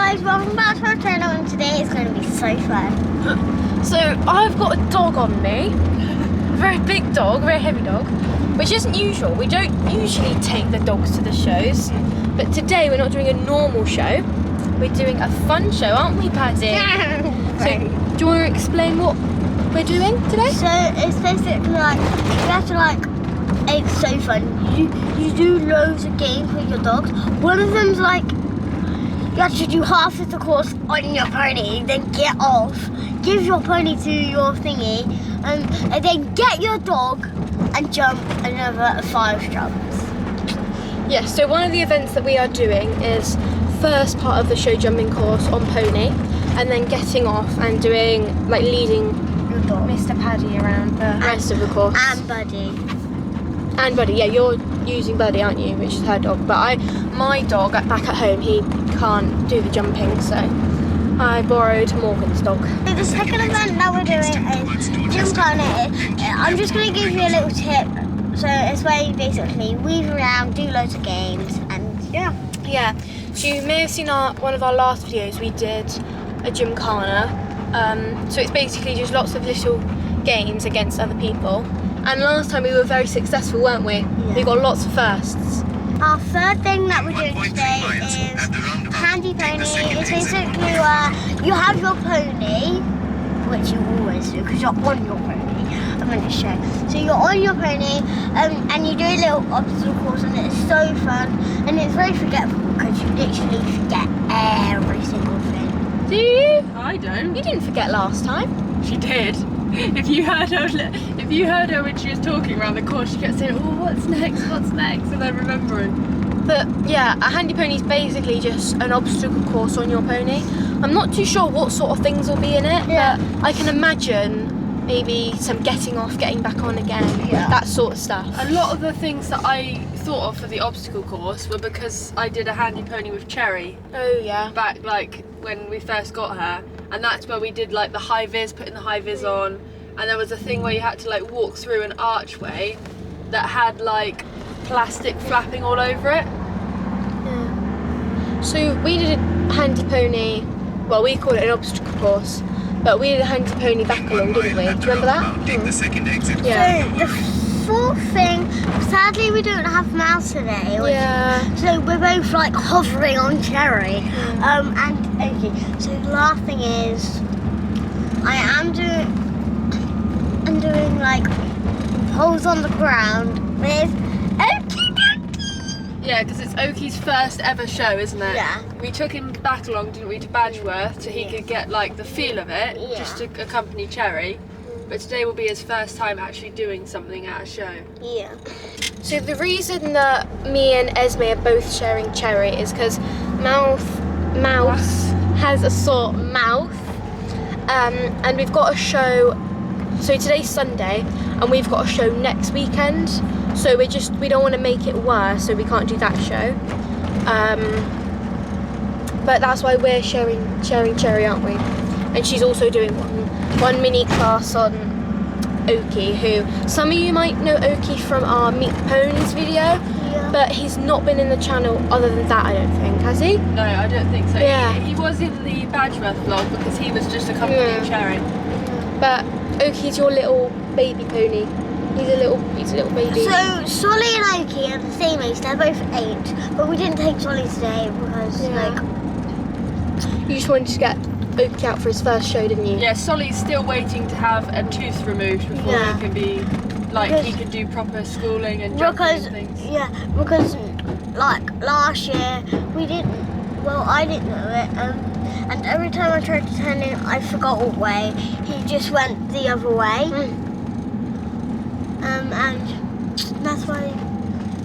guys, welcome back to our channel, and today it's going to be so fun. So I've got a dog on me, a very big dog, very heavy dog, which isn't usual. We don't usually take the dogs to the shows, but today we're not doing a normal show. We're doing a fun show, aren't we, Paddy? Right. So do you want to explain what we're doing today? So it's basically like, you have to like, it's so fun. You do loads of games with your dogs. One of them's like, you have to do half of the course on your pony, then get off, give your pony to your thingy, and then get your dog and jump another 5 jumps. Yes, so one of the events that we are doing is first part of the show jumping course on pony, and then getting off and doing, like, leading Your dog. Mr. Paddy around the rest of the course. And Buddy. And Buddy, yeah, you're using Buddy, aren't you? Which is her dog. But my dog back at home, he can't do the jumping, so I borrowed Morgan's dog. So the second event that we're doing is Gymkhana. I'm just going to give you a little tip. So it's where you basically weave around, do loads of games, and yeah. Yeah, so you may have seen one of our last videos. We did a Gymkhana. So it's basically just lots of little games against other people. And last time we were very successful, weren't we? Yeah. We got lots of firsts. Our third thing that we're doing today is handy pony. It's basically where you have your pony, which you always do because you're on your pony. I'm going to show. So you're on your pony, and you do a little obstacle course, and it's so fun, and it's very forgetful because you literally forget every single thing. Do you? I don't. You didn't forget last time. She did. If you heard her when she was talking around the course, she kept saying, "Oh, what's next? What's next?" and then remembering. But yeah, a handy pony is basically just an obstacle course on your pony. I'm not too sure what sort of things will be in it, Yeah. but I can imagine maybe some getting off, getting back on again, Yeah. that sort of stuff. A lot of the things that I thought of for the obstacle course were because I did a handy pony with Cherry Oh yeah. back like when we first got her, and that's where we did like the high vis, putting the high vis on, and there was a thing where you had to like walk through an archway that had like plastic flapping all over it. Yeah. So we did a handy pony, well, we call it an obstacle course, but we did a handy pony back along, didn't we? Do you remember that? Take the second exit. Yeah. So the fourth thing, sadly we don't have Mouse today. Yeah. So we're both like hovering on Cherry. And okay, so the last thing is I'm doing like holes on the ground with Okie'S. Yeah, because it's Okie'S first ever show, isn't it? Yeah. We took him back along, didn't we, to Badgeworth, so he Yes. could get like the feel of it, Yeah. just to accompany Cherry. But today will be his first time actually doing something at a show. Yeah. So the reason that me and Esme are both sharing Cherry is because Mouse has a sore mouth, and we've got a show. So today's Sunday, and we've got a show next weekend. So we don't want to make it worse, so we can't do that show. But that's why we're sharing Cherry, aren't we? And she's also doing one mini class on Okie'S, who some of you might know Okie'S from our Meet the Ponies video, Yeah. but he's not been in the channel other than that, I don't think, has he? No, I don't think so. Yeah. He was in the Badgeworth vlog because he was just accompanying Yeah. Cherry. But Okie'S your little baby pony. He's a little baby. So Solly and Okie are the same age. They're both 8, but we didn't take Solly today because Yeah. You just wanted to get Okie'S out for his first show, didn't you? Yeah, Solly's still waiting to have a tooth removed before Yeah. he can be, like, he Because- can do proper schooling and jumping because and things. because like last year I didn't know it, and every time I tried to turn in, I forgot what way. He just went the other way, and that's why.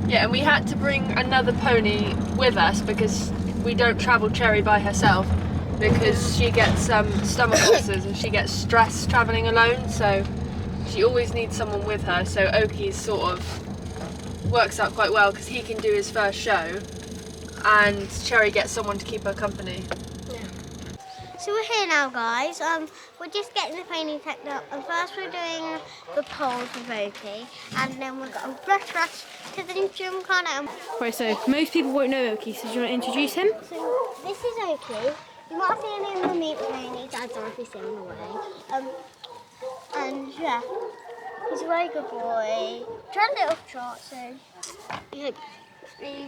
Yeah, and we had to bring another pony with us because we don't travel Cherry by herself because she gets stomach ulcers and she gets stressed travelling alone, so she always needs someone with her. So Okie'S sort of works out quite well because he can do his first show and Cherry gets someone to keep her company. So we're here now, guys. We're just getting the pony tacked up, and first we're doing the poles with Okie'S, and then we're going to rush to the Gymkhana. Right, so most people won't know Okie'S, so do you want to introduce him? So this is Okie'S. You might have seen him in the meat pony, Dad Dorothy still on the way. And yeah, he's a very good boy. Tried a little trot, so he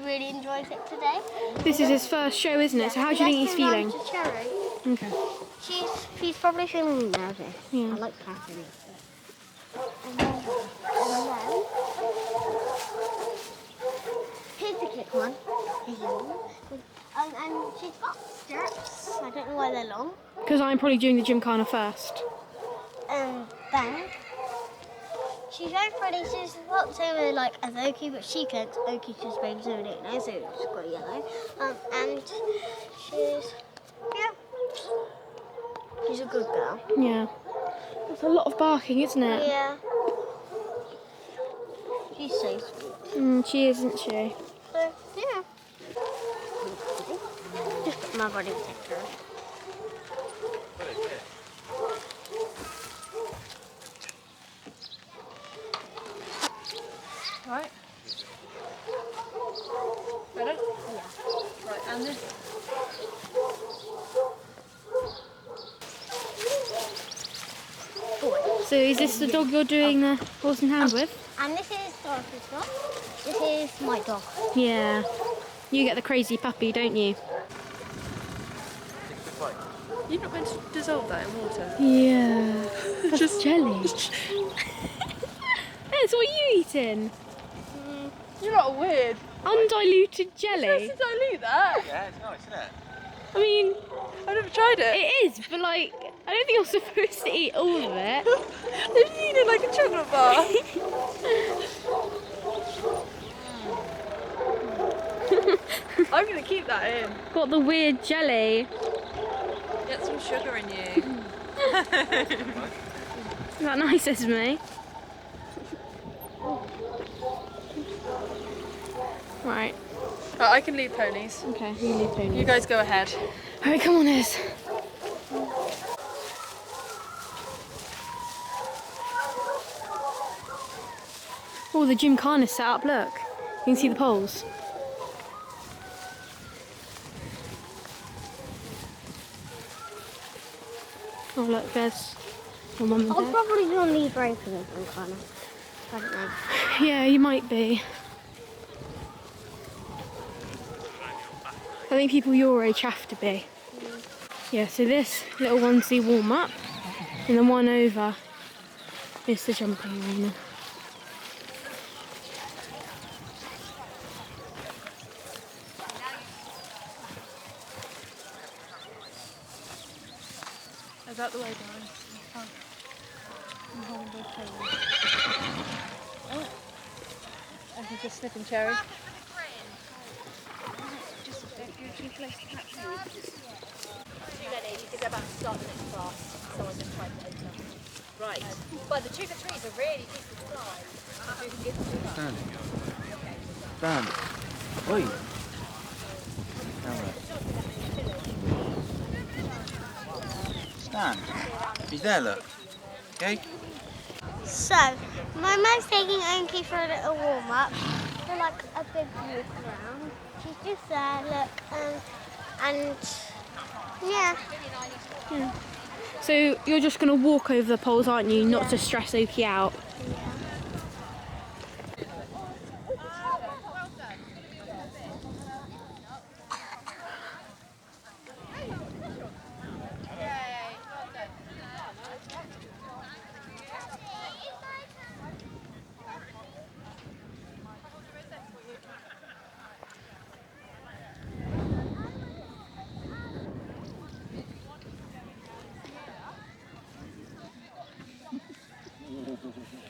really enjoys it today. This is his first show, isn't it? So how do you think he's feeling? To Cherry. Okay. She's probably feeling nervous. Yeah. I like patting it. And then here's the click one. And she's got stirrups. I don't know why they're long. Because I'm probably doing the Gymkhana first. Then she's very pretty. She's not the same as like as Okie, but she can't. Okie's just baby, so we don't know. So she's got yellow. And she's a good girl. Yeah. That's a lot of barking, isn't it? Yeah. She's so sweet. She is, isn't she? So yeah. Just put my body protector on. Right. Ready? Yeah. Right, and this. So is this the dog you're doing the horse and hound with? And this is Dorothy's dog. This is my dog. Yeah. You get the crazy puppy, don't you? You're not going to dissolve that in water? Yeah. That's just jelly. That's what you eating? You're not weird. Undiluted jelly. You're supposed to dilute that. Yeah, it's nice, isn't it? I mean, I've never tried it. it is, but like, I don't think I'm supposed to eat all of it. You're eating like a chocolate bar. I'm going to keep that in. Got the weird jelly. Get some sugar in you. Is that nice, Esme? Right. Right, I can lead ponies. Okay, you leave ponies. You guys go ahead. Alright, come on, Ez. Oh, the Gymkhana's set up, look. You can see the poles. Oh, look, there's your mum and I'll dad. probably do a lead break for this one, kind of. I don't know. Yeah, you might be. I think people your age have to be. Yeah, so this little one's the warm up, and the one over is the jumping arena. Is that the way down? I'm holding both ponies. Oh, I can just slip and cherry. You're too close to catch me. Because they're about to start the next class. Someone just tried to open up. Right. But the 2 for 3s are really decent size. Stand. Stand. Oi. Stand. He's there, look. Okay? So, my mum's taking Okie for a little warm up. For like a big walk around. She's just there, look, and yeah. So you're just going to walk over the poles, aren't you? Not to stress Okie out.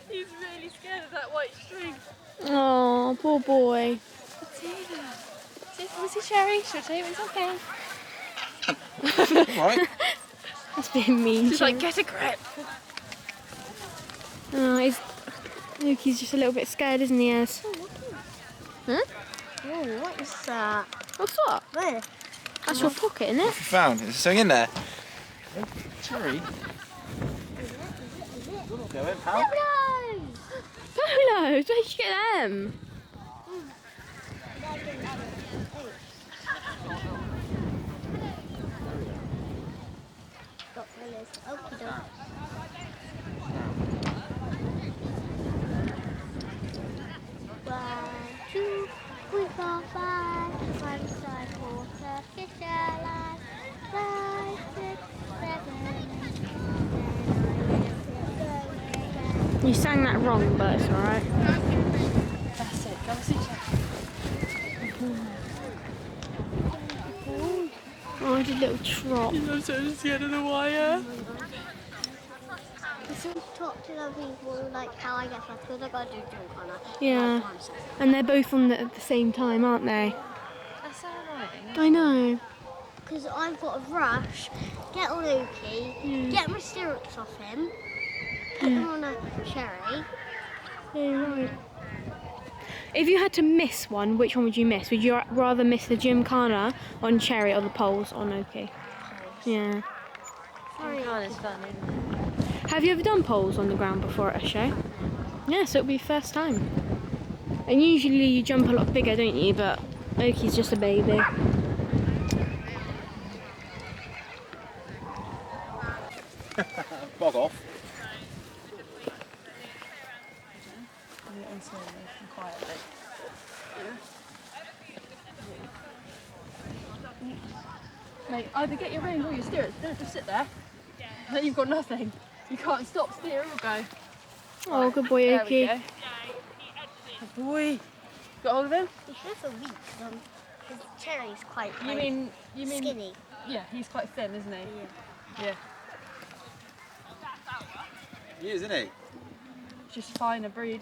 He's really scared of that white string. Oh, poor boy. Was he Cherry? She'll tell you when it's okay. Right. That's being mean. She's like, get a grip. Oh, Okie's just a little bit scared, isn't he, Ez? Huh? Oh, what is that? What's that? There. That's your pocket, isn't it? What have you found? Is there something in there? Cherry. Go in, pal. Polos! Where'd you get them? is. Okie doke. 1, 2, 3, 4, 5. One side water, fish alive. 5, 6, 7. You sang that wrong, but it's alright. That's it. Go and see Cherry. Oh, it's a little trot. I'm so scared of the wire. I still talk to other people like how I get first because I gotta do Gymkhana. Yeah. And they're both on at the same time, aren't they? That's so annoying. I know. Because I've got to rush, get on Okie'S, get my stirrups off him, put them on a Cherry. Yeah, right. If you had to miss one, which one would you miss? Would you rather miss the Gymkhana on Cherry or the poles on Okie'S? Yeah. Gymkhana's fun, isn't it? Have you ever done poles on the ground before at a show? Yeah, so it'll be first time. And usually you jump a lot bigger, don't you? But Okie'S just a baby. Bog off. And slowly and quietly. Mate, either get your reins or your stirrups. Don't just sit there. Then you've got nothing. You can't stop, steer or go. Oh, good boy, There we Okie'S. go. Good boy. Got hold of him? He has a weak because Cherry's quite You mean skinny. Yeah, he's quite thin, isn't he? Yeah. He is, isn't he? Just fine a breed.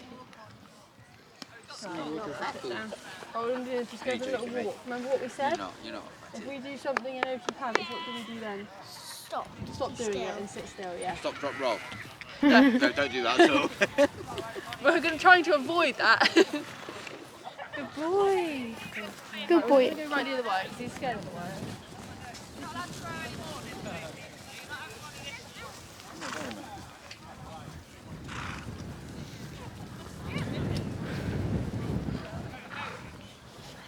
Sit down. All I'm doing is just go for a little walk. Remember what we said? You're not. If we do something in Okie'S pants, what do we do then? Stop. Stop doing Still. it and sit still, yeah. Stop, drop, roll. Don't do that at all. We're going to try to avoid that. Good boy. Good We're boy. going to go right near the wire because he's scared of the wire.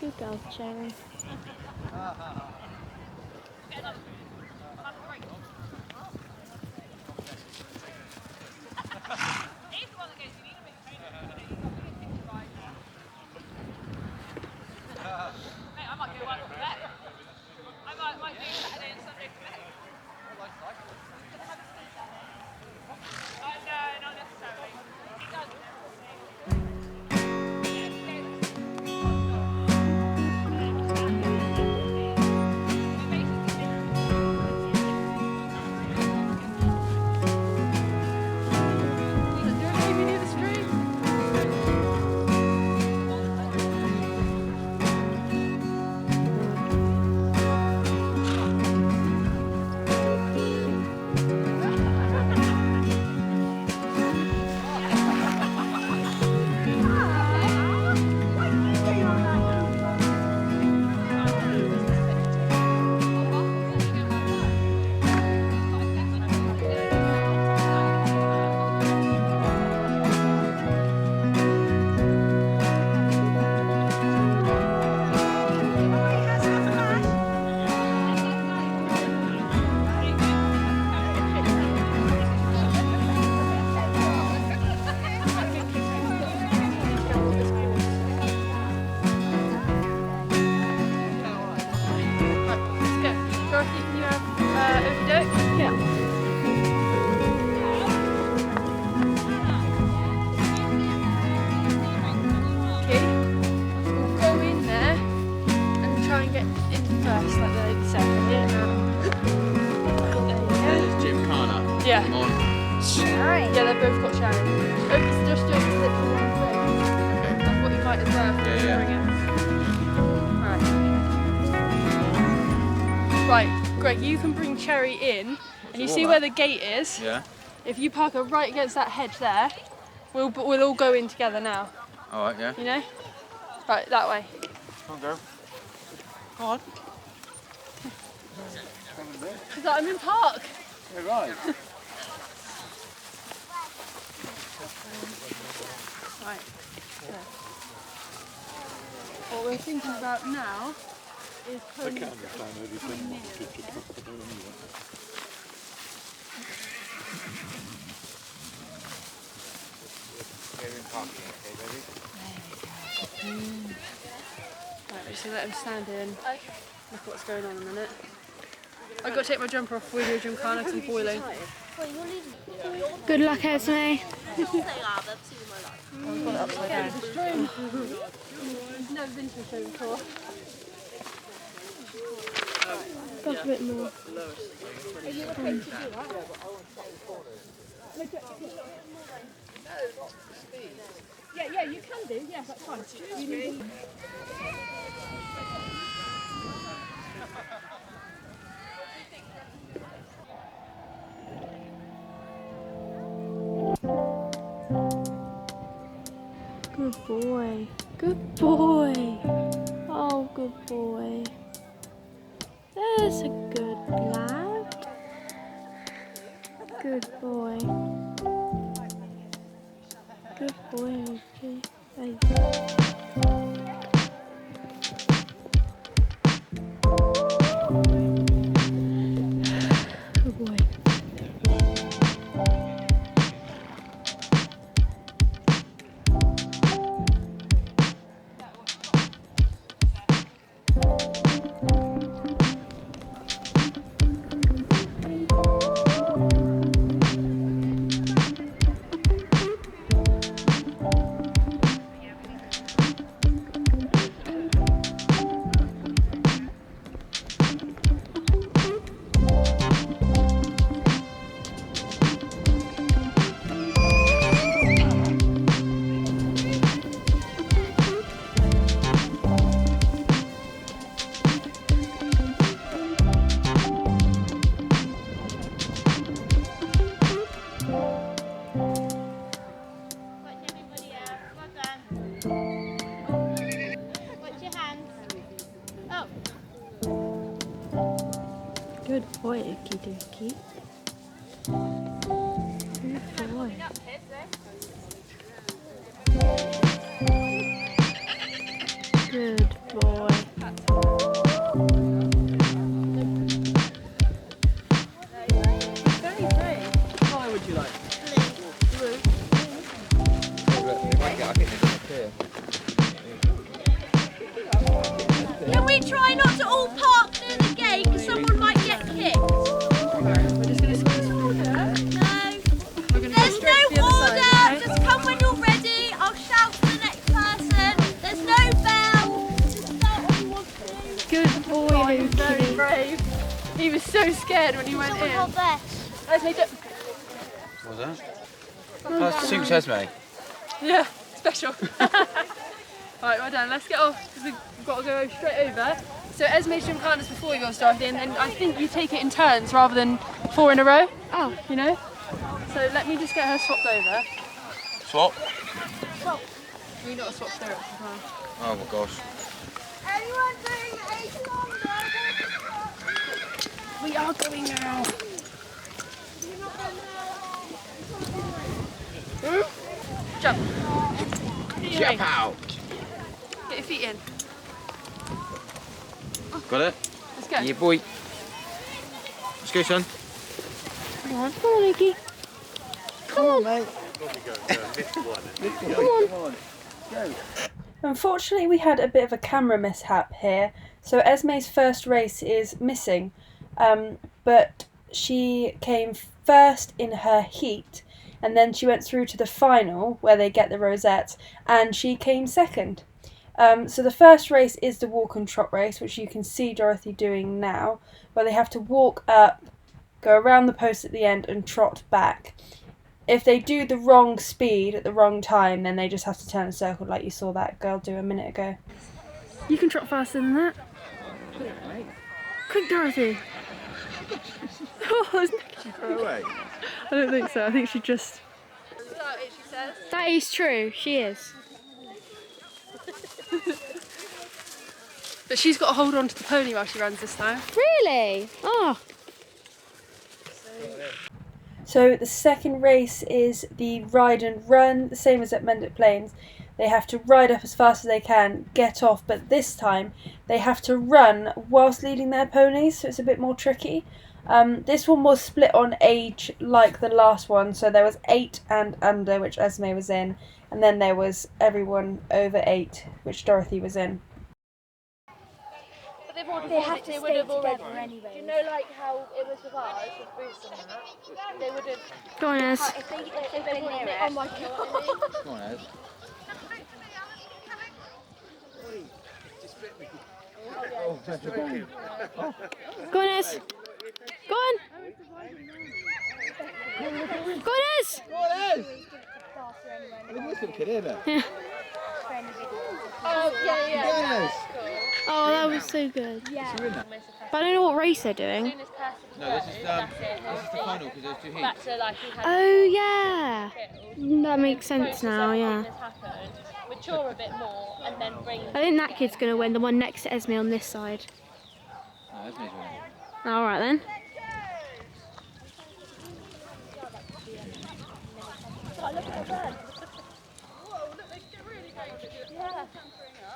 Good girl, Cherry. Yeah. On. Cherry. Yeah, they've both got Sharon. Okie'S just doing the little one thing. That's what you might observe. Right, Greg, you can bring Cherry in, and you see where the gate is. Yeah. If you park her right against that hedge there, we'll all go in together now. All right, yeah. You know? Right, that way. Come on, girl. Come on. She's like, I'm in park. Yeah, right. Right. So, what we're thinking about now is putting Right, just let him stand in. Look at what's going on in a minute. I've got to take my jumper off before we do Gymkhana because I'm boiling. Good luck, Esme. Never been to a show before. Got a bit more. Yeah, you can do. Yeah, that's fine. Good boy. Good boy. Oh, good boy. There's a good lad. Good boy. Good boy, Okey. There you go. Good boy. Good boy, Okey dokey. Good boy. Good boy. Very brave. What colour would you like? Blue. I think they're going to clear. Can we try not to all park near the gate because someone might get kicked? We're just going to squeeze through there. No. We're going to go There's straight to the no other order. side. Okay? Just come when you're ready. I'll shout to the next person. There's no bell. Just start when you want to. Good boy, Oh, he was very Okey. brave. He was so scared when he went Someone in. hold this. Esme, don't- What was that? That suits Esme. Yeah, special. Right, well done. Let's get off because we've got to go straight over. So Esme's Gymkhana's before you guys started, and then I think you take it in turns rather than 4 in a row. Oh, You know. So let me just get her swapped over. Swap. We got to swap stirrups as well. Oh my gosh. Anyone doing 8 kilometres? We are going now. Jump. Jump out. Get your feet in. Got it? Let's go. Yeah, boy. Let's go, son. come on, Okey. Come on, mate. Unfortunately, we had a bit of a camera mishap here, so Esme's first race is missing, but she came first in her heat, and then she went through to the final where they get the rosettes, and she came second. So the first race is the walk and trot race, which you can see Dorothy doing now, where they have to walk up, go around the post at the end and trot back. If they do the wrong speed at the wrong time, then they just have to turn a circle like you saw that girl do a minute ago. You can trot faster than that. Quick, Dorothy. Oh, isn't She threw away. I don't think so. I think she just. That is true, she is. But she's got to hold on to the pony while she runs this time. Really? Oh. So the second race is the ride and run, the same as at Mendip Plains. They have to ride up as fast as they can, get off, but this time they have to run whilst leading their ponies, so it's a bit more tricky. This one was split on age like the last one, so there was 8 and under, which Esme was in, and then there was everyone over 8, which Dorothy was in. But they have to stay together anyway. Do you know like how it was with ours, with Bruce and that? They would have... Go on, Ez. If they near it. Oh my god. Come on, Ez. Go on, Ez. Go on. Go on, Ez. Yeah. Oh, yeah. Oh, that was so good. Yeah. But I don't know what race they're doing. No, this is the final because there's 2 heats. Oh, yeah. That makes sense now, yeah. Mature a bit more and then bring... I think that kid's going to win, the one next to Esme on this side. No, Esme's winning. Alright then.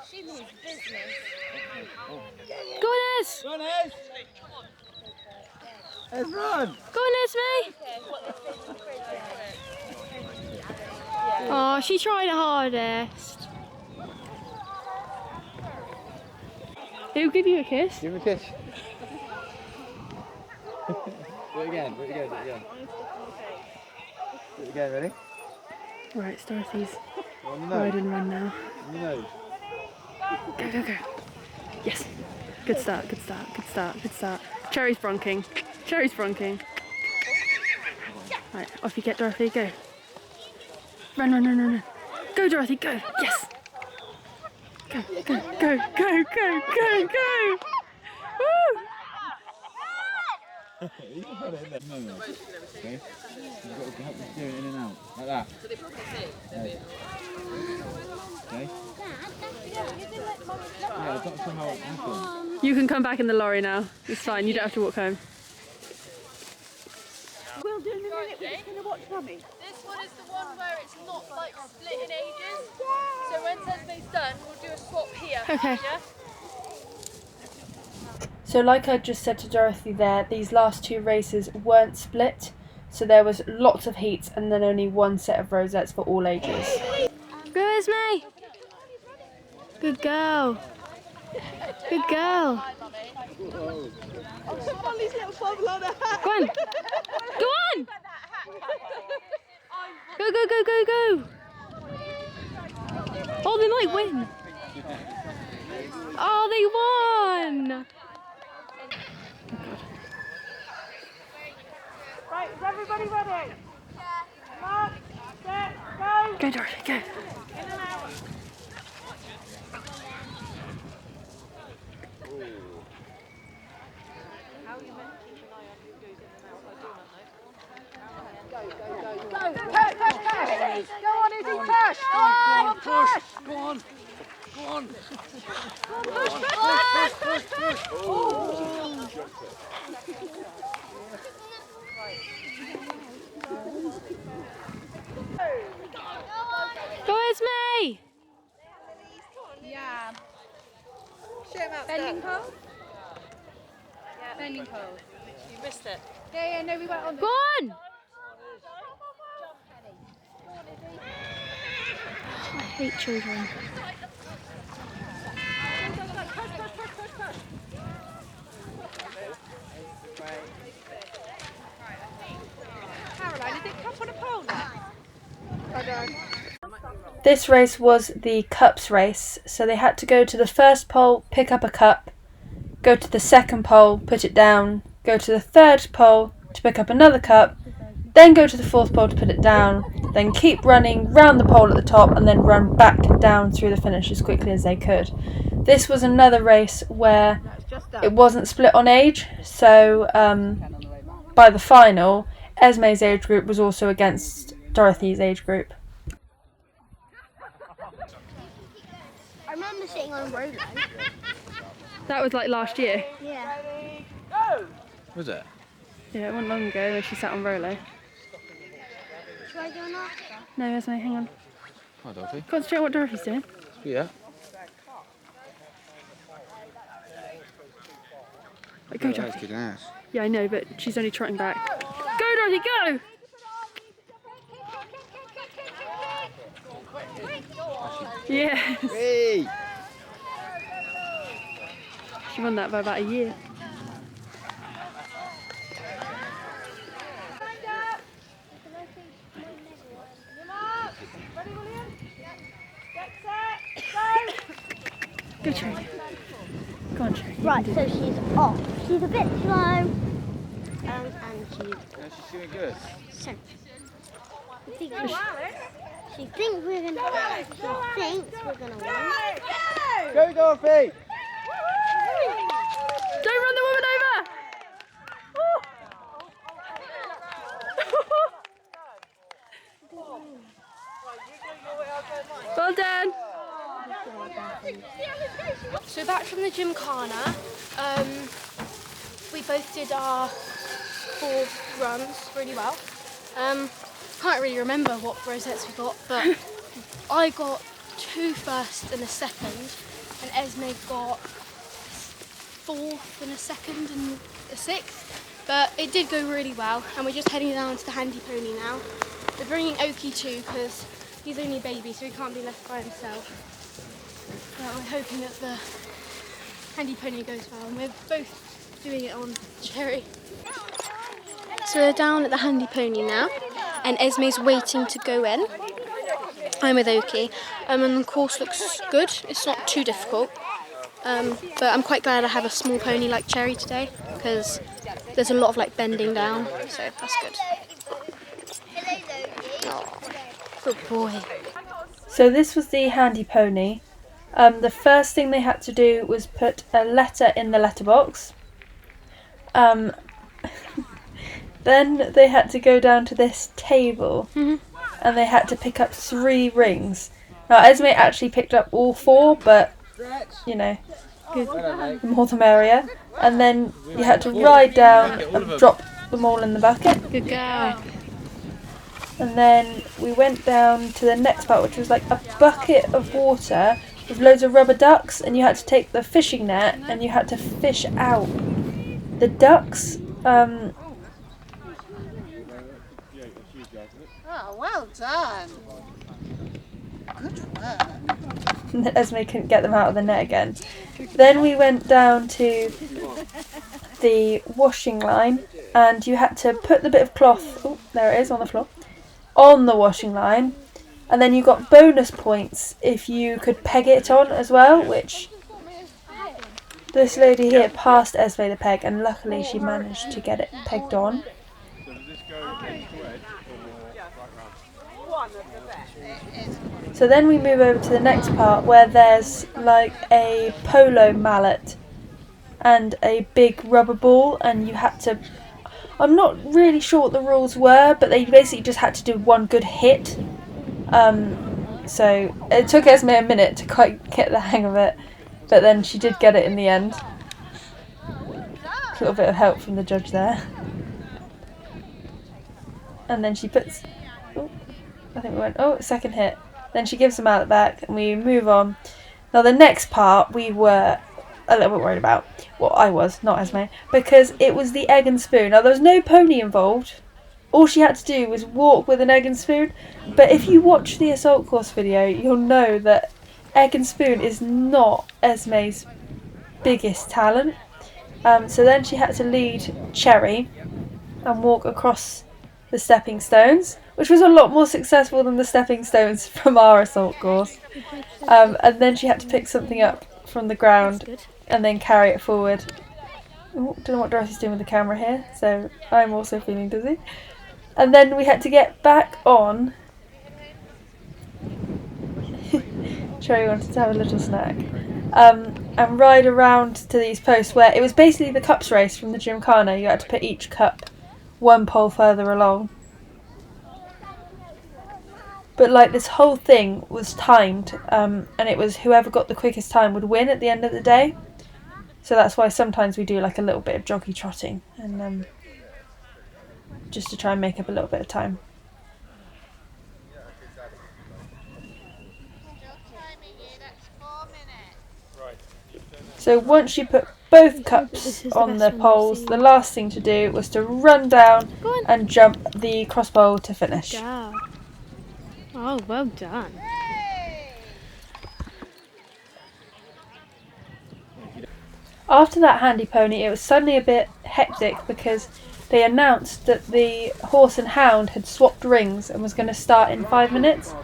She means business. Go on, Ez. Run, Ez! Ez, run! Go on, Esme. Oh, she tried her hardest. He'll give you a kiss. Give him a kiss. Do it again, do it again, do it again. Do it again, ready? Right, it's Dorothy's On the ride nose. and run now. On the nose. Go, go, go. Yes. Good start, good start, good start, good start. Cherry's bronking. Cherry's bronking. Right, off you get, Dorothy, go. Run, run, run, run, run. Go, Dorothy, go. Yes. Go, go, go, go, go, go, go. Woo! You can put it in there. No. Okay? You've got to help me steer it in and out. Like that. Okay. Okay? Yeah, I've got to somehow happen. You can come back in the lorry now. It's fine, you don't have to walk home. We'll do in a minute, we're just going to watch Mummy. This one is the one where it's not like split in ages. So when Esme's done, we'll do a swap here. Okay. Yeah? So like I just said to Dorothy there, these last 2 races weren't split. So there was lots of heats and then only 1 set of rosettes for all ages. Go, Esme. Good girl. Good girl. Come on, these little bubble on her hat. Go on. Go on. Go, go, go, go, go. Oh, they might win. Oh, they won. Right, is everybody ready? Mark, set, go. Go, Dorothy, go. In and out. How are you meant to keep an eye on who goes in and out? I do not know. Go. Push. Go on, Izzy, push. Go on, push. Go on. Go, Esme. Yeah. Show him out. Bending pole? Yeah. Bending pole. You missed it. Yeah, no, we went on the... Go on. I hate children. Caroline, is it cup on a pole now? I don't. This race was the cups race, so they had to go to the first pole, pick up a cup, go to the second pole, put it down, go to the third pole to pick up another cup, then go to the fourth pole to put it down, then keep running round the pole at the top and then run back down through the finish as quickly as they could. This was another race where it wasn't split on age, so by the final, Esme's age group was also against Dorothy's age group. I remember sitting on a roller. That was like last year. Yeah. Was it? Yeah, it wasn't long ago when she sat on Rolo. Should I go now? No, Esme, hang on. Hi, Dorothy. Concentrate on what Dorothy's doing. Yeah. Right, go, That's Dorothy. kicking ass. Yeah, I know, but she's only trotting back. Go, Dorothy, go! Yes. Hey! She won that by about a year. Go, Cherry. Go on, Cherry. Right, so she's off. She's a bit slow. And she's No, she's doing good. so. She thinks we're gonna win. Go, Dorothy! Don't run the woman over! Well done! So back from the Gymkhana, we both did our 4 runs really well. Can't really remember what rosettes we got, but I got 2 first and a second, and Esme got 4th and a second and a 6th. But it did go really well, and we're just heading down to the handy pony now. We're bringing Okie too, because he's only a baby, so he can't be left by himself. But I'm hoping that the handy pony goes well, and we're both doing it on Cherry. So we're down at the handy pony now, and Esme's waiting to go in. I'm with Okie, and the course looks good. It's not too difficult, but I'm quite glad I have a small pony like Cherry today, because there's a lot of like bending down, so that's good. Oh, good boy. So this was the handy pony. The first thing they had to do was put a letter in the letterbox. Then they had to go down to this table, and they had to pick up 3 rings. Now Esme actually picked up all 4, but you know, good. The more the merrier. And then you had to ride down and drop them all in the bucket. Good girl. And then we went down to the next part, which was like a bucket of water with loads of rubber ducks, and you had to take the fishing net and you had to fish out the ducks. Oh, well done. Good work. Esme couldn't get them out of the net again. Then we went down to the washing line, and you had to put the bit of cloth, oh, there it is on the floor, on the washing line, and then you got bonus points if you could peg it on as well, which this lady here passed Esme the peg, and luckily she managed to get it pegged on. So then we move over to the next part where there's like a polo mallet and a big rubber ball, and you had to, I'm not really sure what the rules were, but they basically just had to do one good hit. So it took Esme a minute to quite get the hang of it, but then she did get it in the end. A little bit of help from the judge there. And then she puts, oh, I think we went, oh, second hit. Then she gives the mallet back and we move on. Now the next part we were a little bit worried about. Well, I was, not Esme, because it was the egg and spoon. Now there was no pony involved. All she had to do was walk with an egg and spoon. But if you watch the assault course video, you'll know that egg and spoon is not Esme's biggest talent. So then she had to lead Cherry and walk across the stepping stones, which was a lot more successful than the stepping stones from our assault course. And then she had to pick something up from the ground and then carry it forward. Ooh, don't know what Dorothy's doing with the camera here, so I'm also feeling dizzy. And then we had to get back on. Cherry wanted to have a little snack. And ride around to these posts where it was basically the cups race from the Gymkhana. You had to put each cup 1 pole further along. But like this whole thing was timed, and it was whoever got the quickest time would win at the end of the day. So that's why sometimes we do like a little bit of joggy trotting, and just to try and make up a little bit of time. So once you put both cups on the poles. The last thing to do was to run down and jump the crossbow to finish. Go. Oh, well done. After that handy pony, it was suddenly a bit hectic because they announced that the horse and hound had swapped rings and was going to start in 5 minutes.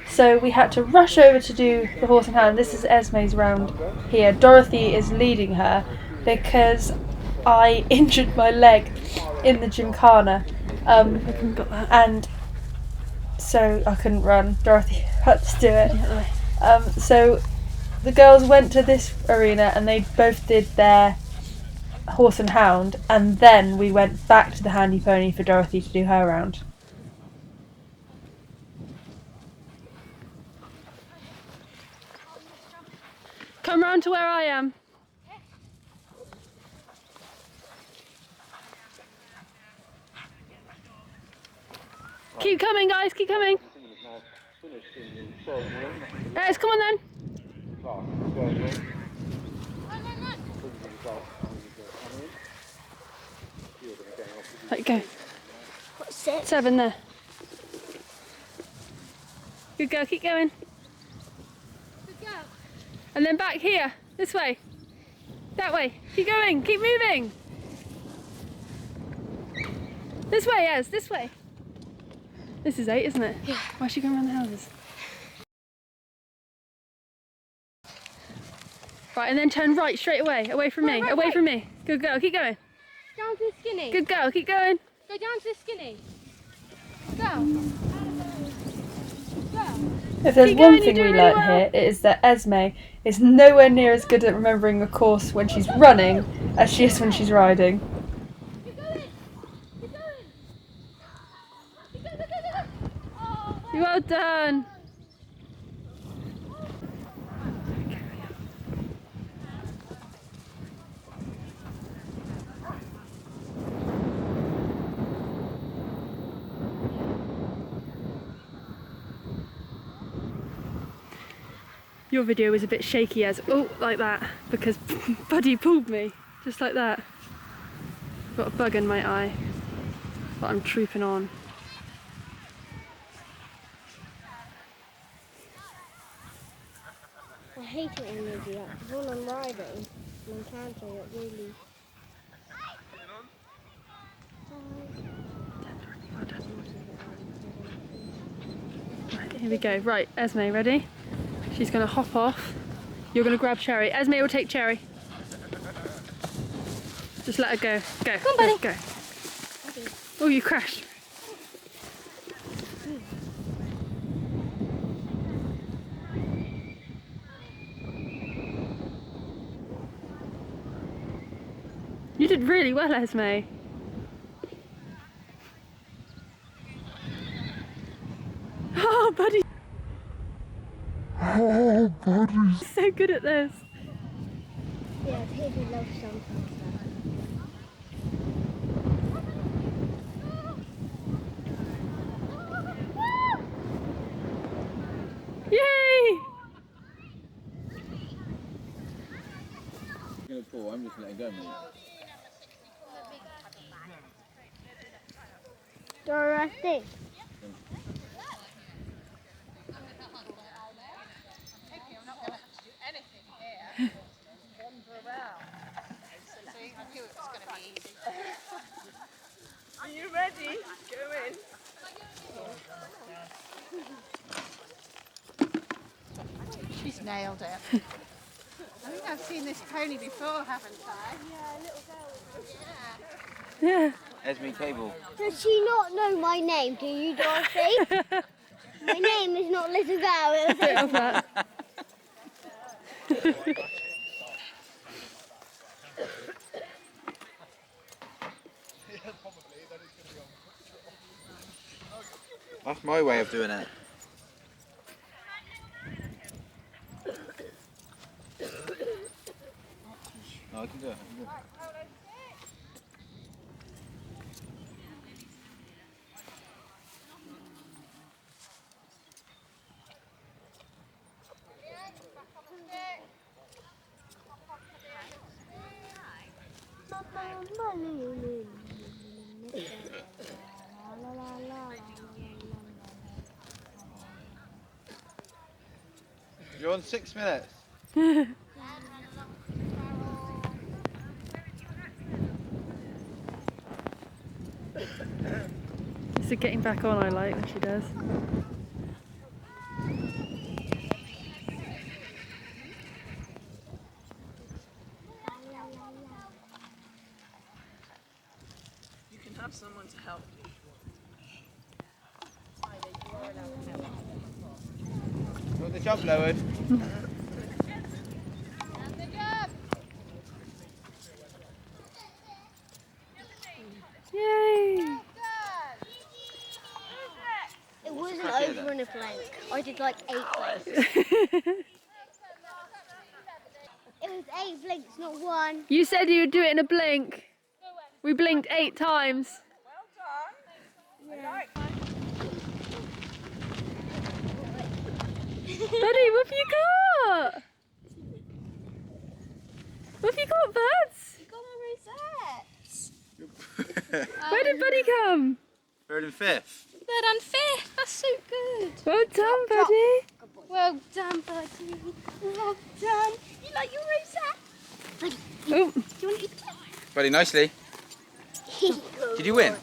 So we had to rush over to do the horse and hound. This is Esme's round here. Dorothy is leading her because I injured my leg in the Gymkhana. And so I couldn't run. Dorothy had to do it. So the girls went to this arena and they both did their horse and hound, and then we went back to the handy pony for Dorothy to do her round. Come round to where I am. Keep coming, guys, keep coming. Yes, come on then. Right, go. What's it? 7 there. Good girl, keep going. Good girl. And then back here, this way. That way. Keep going, keep moving. This way, Ez, this way. This is 8, isn't it? Yeah. Why is she going around the houses? Right, and then turn right straight away, away from me, away from me. Good girl, keep going. Down to the skinny. Good girl, keep going. Go down to the skinny. Go. If there's Keep one going, thing you're we doing learnt really well. here, it is that Esme is nowhere near as good at remembering a course when she's running as she is when she's riding. Keep going. Keep going. Keep going, go, go, go, go. Oh, Well done. Your video was a bit shaky, as like that, because Buddy pulled me just like that. Got a bug in my eye, but I'm trooping on. I hate it when they do that, because when I'm riding and canting, it really... Right, here we go. Right, Esme, ready? She's going to hop off. You're going to grab Cherry. Esme will take Cherry. Just let her go. Go. Come on, buddy. Go. Oh, you crashed. You did really well, Esme. Oh, Buddy. Oh, Buddy. So good at this. Yeah, Piggy loves sometimes Yay! You're gonna pull, I'm just letting go, mate. Dorothy. Are you ready? Go in. She's nailed it. I think I've seen this pony before, haven't I? Yeah. Esme Cable. Does she not know my name, do you, Dorothy? My name is not Little Girl, it was Bit of that. That's my way of doing it. No, I can do it. I can do it. You're on 6 minutes. It's the getting back on I like when she does. You can have someone to help you. Got the jump lowered. Yay! It wasn't over in a blank. I did like 8 blanks. It was 8 blinks, not 1. You said you would do it in a blink. We blinked 8 times. Buddy, what have you got? What have you got, Buds? You got my rosettes. Where did Buddy come? 3rd and 5th. 3rd and 5th. That's so good. Well done, Buddy. Well done, buddy. Well done. You like your rosette? Oh, Do you want to eat it? Buddy, nicely. Did you win?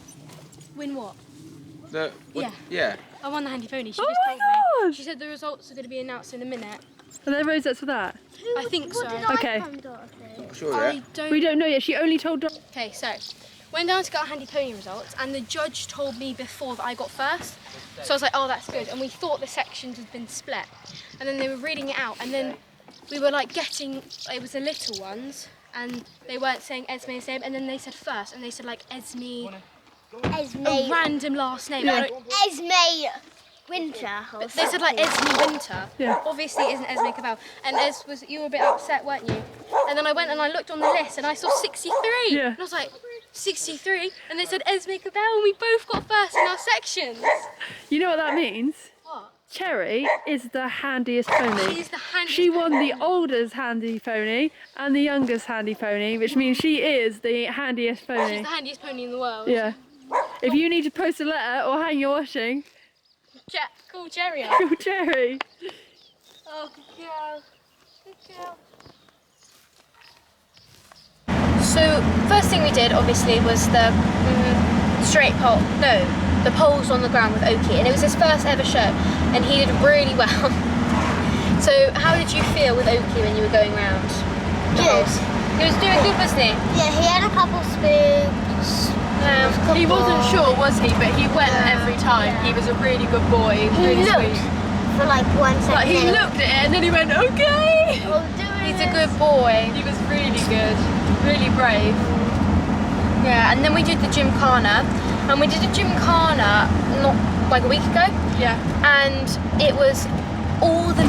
Win what? Yeah. Yeah. I won the handy pony. She oh just my told me. gosh! She said the results are going to be announced in a minute. Are there rosettes for that? I think so. What did I Okay. come, Dorothy? Sure, I yeah. don't. We don't know yet. She only told Dor. Okay, so went down to get our handy pony results, and the judge told me before that I got first. So I was like, oh, that's good. And we thought the sections had been split, and then they were reading it out, and then we were like getting. It was the little ones, and they weren't saying Esme's name, and then they said first, and they said like Esme, Esme. a random last name. Yeah. Esme Winter. Or They said like Esme Winter. Yeah. Obviously it isn't Esme Cabell. And you were a bit upset, weren't you? And then I went and I looked on the list and I saw 63. Yeah. And I was like, 63? And they said Esme Cabell, and we both got first in our sections. You know what that means? What? Cherry is the handiest pony. She's the handiest. She won the oldest handy pony and the youngest handy pony, which means she is the handiest She's pony. the handiest pony in the world. Yeah. If you need to post a letter or hang your washing, Call Cherry up. call Cherry. Oh, good girl. Good girl. So, first thing we did, obviously, was the straight pole. No, the poles on the ground with Okie'S. And it was his first ever show. And he did really well. So, how did you feel with Okie'S when you were going round? Good. He was doing good, wasn't he? Yeah, he had a couple spoons. He wasn't sure, was he? But he went every time. He was a really good boy. He was He really looked sweet. for like 1 second. Like he then looked at it and then he went, okay. "Oh, do it." He's a good boy. He was really good, really brave. Yeah, and then we did the Gymkhana. And we did a Gymkhana not like a week ago. Yeah. And it was all the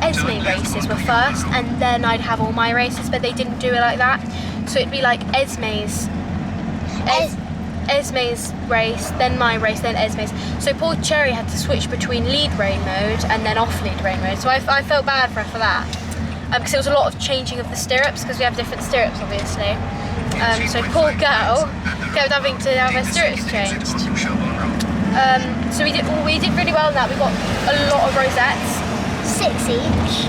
Esme races were first, and then I'd have all my races, but they didn't do it like that. So it'd be like Esme's race, then my race, then Esme's. So poor Cherry had to switch between lead rein mode and then off lead rein mode. So I felt bad for her for that, because it was a lot of changing of the stirrups, because we have different stirrups obviously. So poor girl kept having to have her stirrups changed. So we did really well in that. We got a lot of rosettes. 6 each.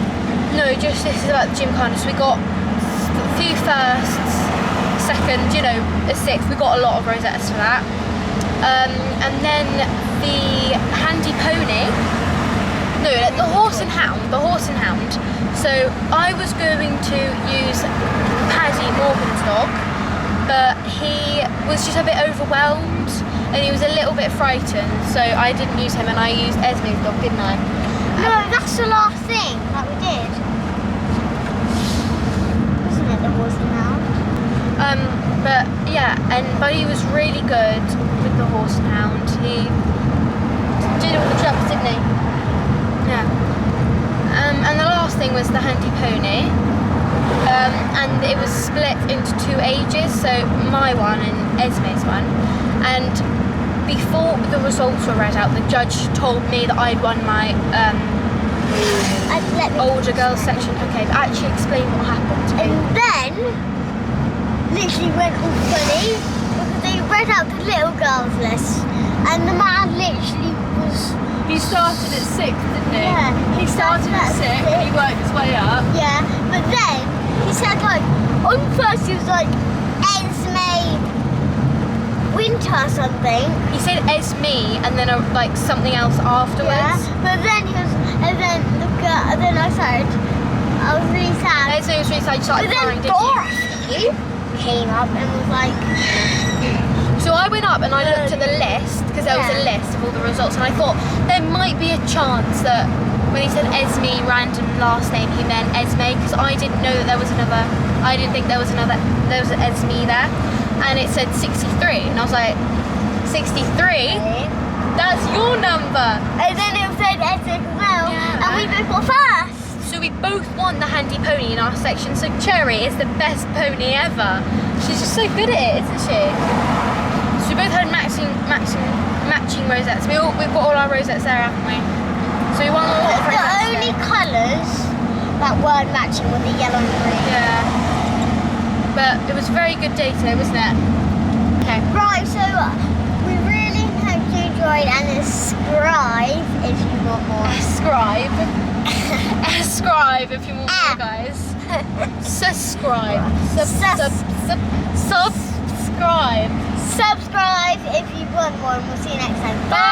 No, just this is about the Gymkhana. So we got a few firsts, second, a sixth. We got a lot of rosettes for that. And then the handy pony. No, the horse and hound. The horse and hound. So I was going to use Paddy Morgan's dog, but he was just a bit overwhelmed and he was a little bit frightened. So I didn't use him and I used Esme's dog, didn't I? No, that's the last thing that we did. Wasn't it the horse and hound? But yeah, and Buddy was really good with the horse and hound. He did all the jumps, didn't he? Yeah. And the last thing was the handy pony. And it was split into 2 ages, so my one and Esme's one. And before the results were read out, the judge told me that I'd won my older girls section. Okay, but actually explain what happened to me. And then literally went all funny because they read out the little girls list, and the man literally was. He started at 6th, didn't he? Yeah, He started at 6th and he worked his way up. Yeah, but then he said like on first he was like Esme Winter or something. He said Esme and then like something else afterwards. Yeah, but then he was, and then the girl, and then I was really sad. Esme was really sad. You started But crying, then didn't you? Dorothy came up and was like, So I went up and I looked at the list because there was a list of all the results, and I thought there might be a chance that when he said Esme random last name he meant Esme, because I didn't know that there was another. I didn't think there was an Esme there, and it said 63, and I was like, 63? That's your number. and then it said Esme as well, and we both got first. So we both won the handy pony in our section. So Cherry is the best pony ever. She's just so good at it, isn't she? So we both had matching rosettes. We've got all our rosettes there, haven't we? So we won a lot of The rosettes. only colours that weren't matching were the yellow and green. Yeah. But it was a very good day today, wasn't it? Okay. Right, so we really hope you enjoyed, and subscribe if you want more. Subscribe. Subscribe if you want more, guys. Subscribe. Subscribe. Subscribe if you want more, and we'll see you next time. Bye!